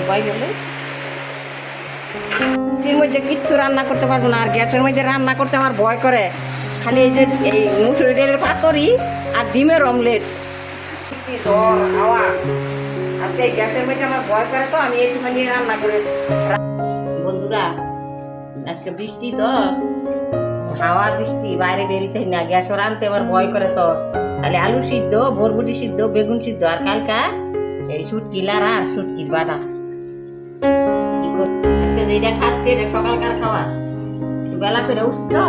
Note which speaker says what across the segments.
Speaker 1: ভয় গেলে এর মধ্যে কিচ্ছু রান্না করতে পারবো না। আর গ্যাসের মধ্যে রান্না করতে আমার ভয় করে। খালি এই যে এই মুসুরি ডালের পাতরি আর ডিমের অমলেট, জ্বর হাওয়া। আজকে এই গ্যাসের মধ্যে আমার ভয় করে, তো আমি একটুখানি রান্না করে। বন্ধুরা, আজকে বৃষ্টি তো, হাওয়া বৃষ্টি, বাইরে বেরিতে না, গ্যাসও রানতে আমার ভয় করে। তো তাহলে আলু সিদ্ধ, বরবটি সিদ্ধ, বেগুন সিদ্ধ, আর কালকা এই শুটকি লাড়া আর শুটকির বাটা। আজকে যেটা খাচ্ছে এটা সকালকার খাওয়া, একটু বেলা করে উঠছি তো।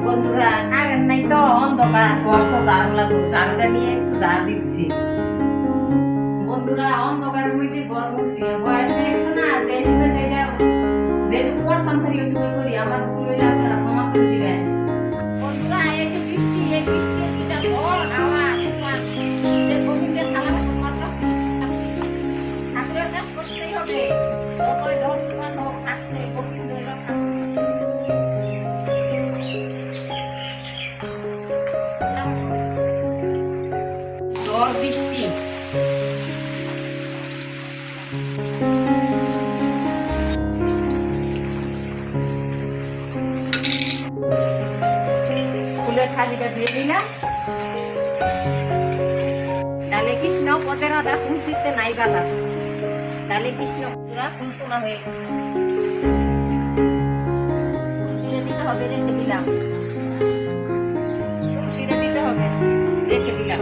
Speaker 1: বন্ধুরা, কারেন্ট নাই তো, অন্ধকার, ঘর তো দারুণ লাগলো, ঝাড়ুটা নিয়ে একটু ঝাড় দিচ্ছি। বন্ধুরা, অন্ধকারের মধ্যে ঘর মুছছি, বয়স হয়ে গেছে না, যে সময় যেটুকু করতাম খালি ওইটুকু করি। আমার ভুল হইলে আপনারা ক্ষমা করে দিবেন। বন্ধুরা, এই যে বৃষ্টি, এই বৃষ্টির দিটা ঝড় হাওয়া, যে গোবিন্দের থালা বাসন করতেছি, ঠাকুরের কাজ করতেই হবে। যতই ঝড় তুফান হোক, ঠাকুরে গোবিন্দের রক্ষা করতে। ঝড় বৃষ্টি, ফুলের থালিটা দিয়ে দিলাম। ডালে কৃষ্ণ পদে রাধা, ফুল ছিটতে নাই বাধা। ডালে কৃষ্ণ পুরা ফুল তোলা হয়ে গেছে, তুলসীরে দিতে হবে, রেখে দিলাম। তুলসীরে দিতে হবে, রেখে দিলাম।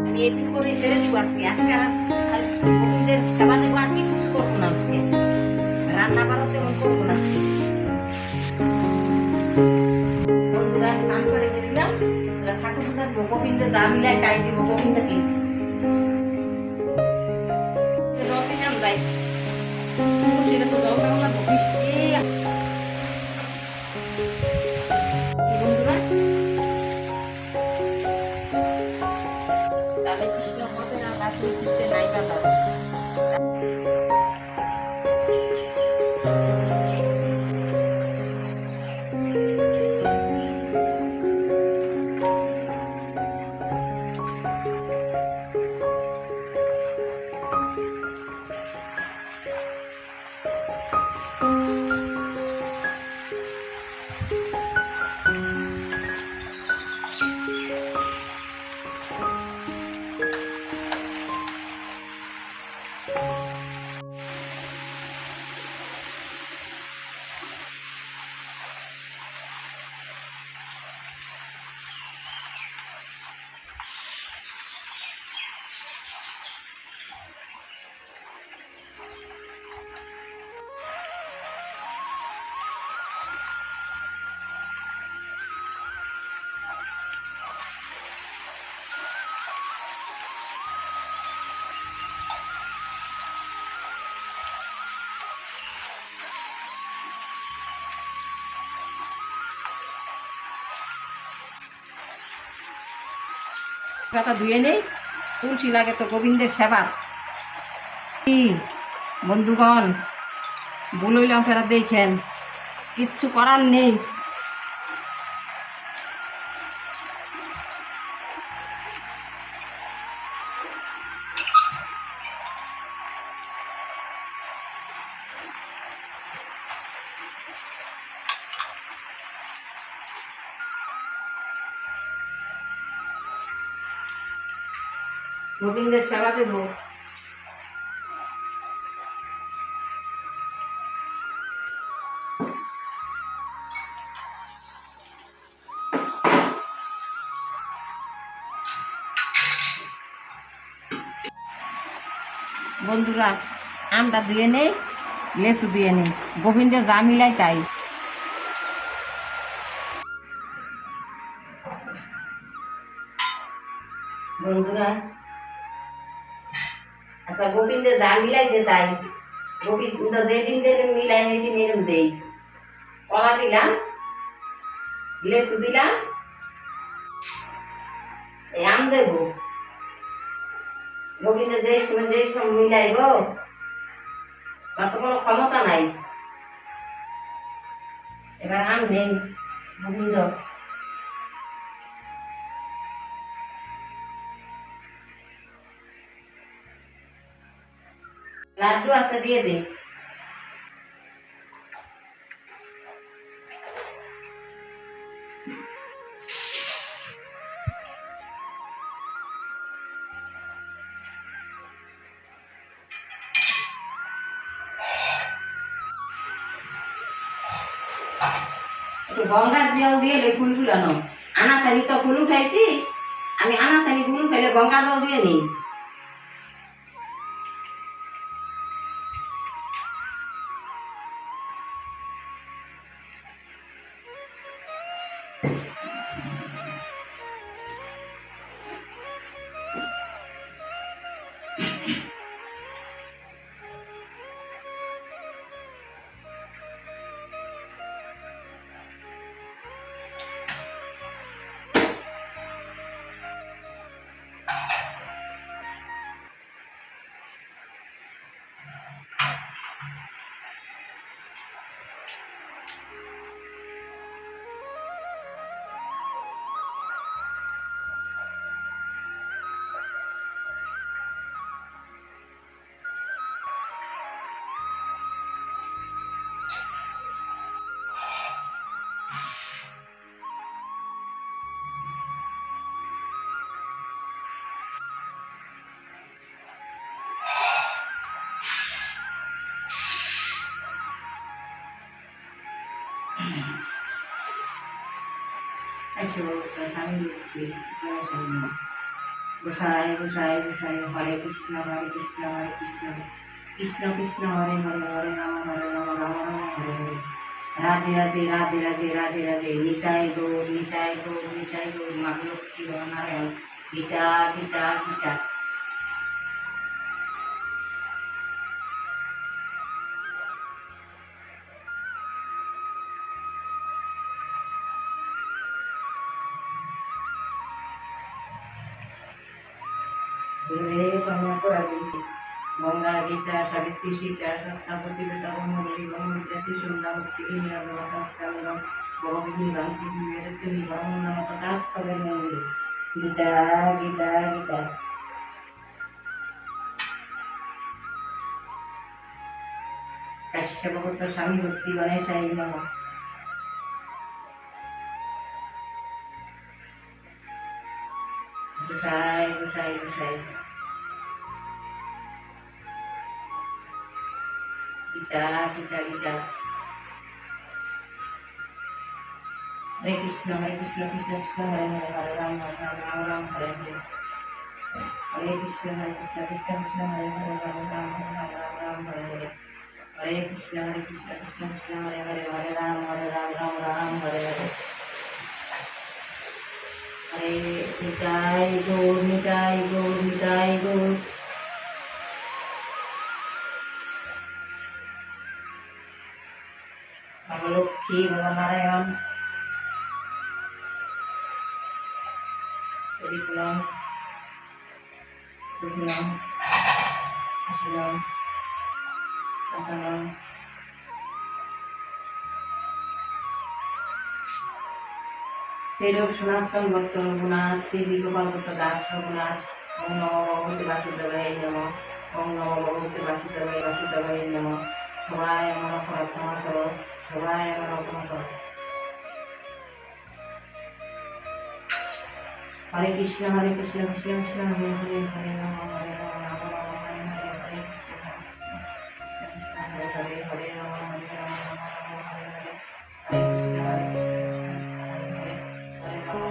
Speaker 1: আমি একটু করে ছেড়ে দিব আজকে। আজকে আর গোবিন্দের সেবা দেবো, আর কিছু করবো না আজকে। রান্না বাড়া তেমন করবো না আজকে। বন্ধুরা, আমি স্নান করে দিলাম। ঠাকুর পূজার গোবিন্দে যা মিলাই তাই দিব গোবিন্দকে। জল দিলাম, যাই সেটা তো জল দেওয়া লাগবো। বৃষ্টি বন্ধুরা, তাহলে কৃষ্ণ পথে না গাছ উঠতে নাই পাতা। ধুয়ে নেই, তুলসী লাগে তো গোবিন্দের সেবা। বন্ধুগণ, ভুল হইলাম, ফেরা দেখেন, কিচ্ছু করার নেই। গোবিন্দের সেবা দেব। বন্ধুরা, আমরা ধুয়ে নেই, লেসু ধুয়ে নেই, গোবিন্দের যা মিলাই তাই। বন্ধুরা, আচ্ছা, গোবিন্দের যা মিলাইছে তাই। গোবিন্দ যেদিন যেদিন মিলাই সেদিন এরম দেই। কলা দিলাম, লেসু দিলাম, এই আম দেব। গোবিন্দ যে সময় মিলাইব, তার তো কোনো ক্ষমতা নাই। এবার আম নেই গোবিন্দ। লাড্ডু আছে দিয়ে দে। একটু গঙ্গার জল দিয়ে ফুল ফুলানো। আনাসারি তো ফুল উঠাইছি, আমি আনাসারি ফুল উঠাইলে গঙ্গা জল দিয়ে নিই। গোসাই গোসাই গোসাই হরে কৃষ্ণ হরে কৃষ্ণ কৃষ্ণ কৃষ্ণ হরে হরে হরে রাম রাম রাম হরে হরে। রাধে রাধে রাধে রাধে রাধে রাধে। নিতাই গৌর নিতাই গৌর নিতাই গৌর। মা লক্ষ্মী নারায়ণ। গীতা গীতা গীতা। গঙ্গা গীতা সাবিত্রী সীতা সপ্তাপতি বেতা ব্রহ্মবলী ব্রহ্মবিদ্যাতি সুন্দরমূর্তি নিরাগম বহমূল্যম পৃথিবী ব্রহ্মণ তথাস্তবে মন্দির। গীতা গীতা গীতা। কাশ্যপপুত্র স্বামী ভক্তি গণেশাই নমঃ। গোসাই গোসাই গোসাই। গীতা গীতা গীতা। হরে কৃষ্ণ কৃষ্ণ কৃষ্ণ হরে হরে হরে রাম রাম রাম হরে হরে। হরে কৃষ্ণ কৃষ্ণ কৃষ্ণ হরে হরে হরে রাম রাম হরে হরে। হরে কৃষ্ণ কৃষ্ণ কৃষ্ণ হরে হরে হরে রাম রাম রাম হরে হরে। হরে নিতাই গৌর নিতাই গৌর নিতাই গৌর। বাবা লক্ষ্মী বাবা নারায়ণ। পরিপুরম পরিপুরম আসলাম আসলাম। শ্রীরূপ সনাতন ভক্ত রঘুনাথ শ্রী গোপাল ভট্ট দাস রঘুনাথ। ওম নমো ভগবতে বাসুদেবায় নমঃ। ওম নমো ভগবতে বাসুদেবায় নমঃ। সবাই আমার অপরাধ ক্ষমা করো, সবাই আমার অপরাধ করো। হরে কৃষ্ণ কৃষ্ণ কৃষ্ণ হরে হরে হরে রাম হরে রাম রাম রাম হরে হরে হরে কৃষ্ণ কৃষ্ণ হরে হরে রাম হরে রাম রাম রাম হরে হরে। হরে কৃষ্ণ হরে হরে রাম হরে রাম হরে কৃষ্ণ হরে রাম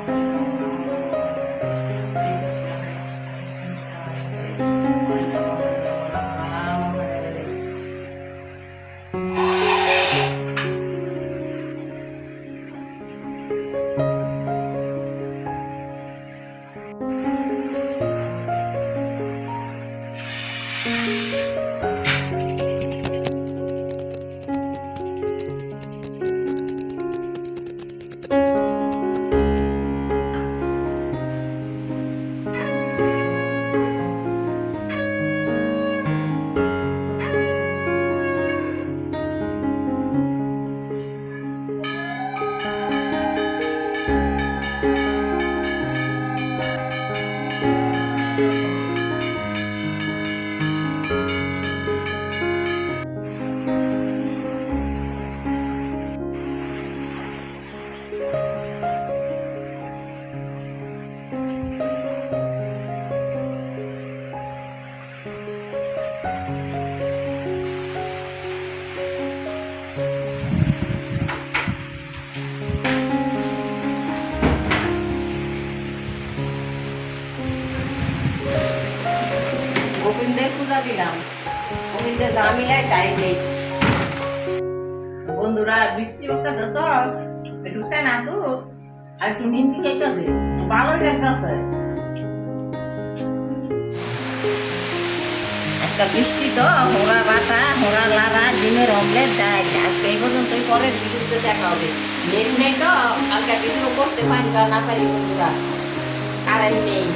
Speaker 1: হরে হরে। গোবিন্দের পূজা দিলাম, গোবিন্দের যা মিলাই চাই নেই। বন্ধুরা বৃষ্টি উঠতেছে তো একটু চান আসু আর একটু নিমকি খাইতেছে, ভালোই লাগতেছে। আজকে বৃষ্টি তো হোড়া বাটা, হোড়া লাড়া, ডিমের অমলেট, ডাল। আজকে এই পর্যন্তই, পরের ভিডিওতে দেখা হবে। নেট নেই তো কালকে ভিডিও করতে পারি বা না পারি বন্ধুরা, কারেন্ট নেই।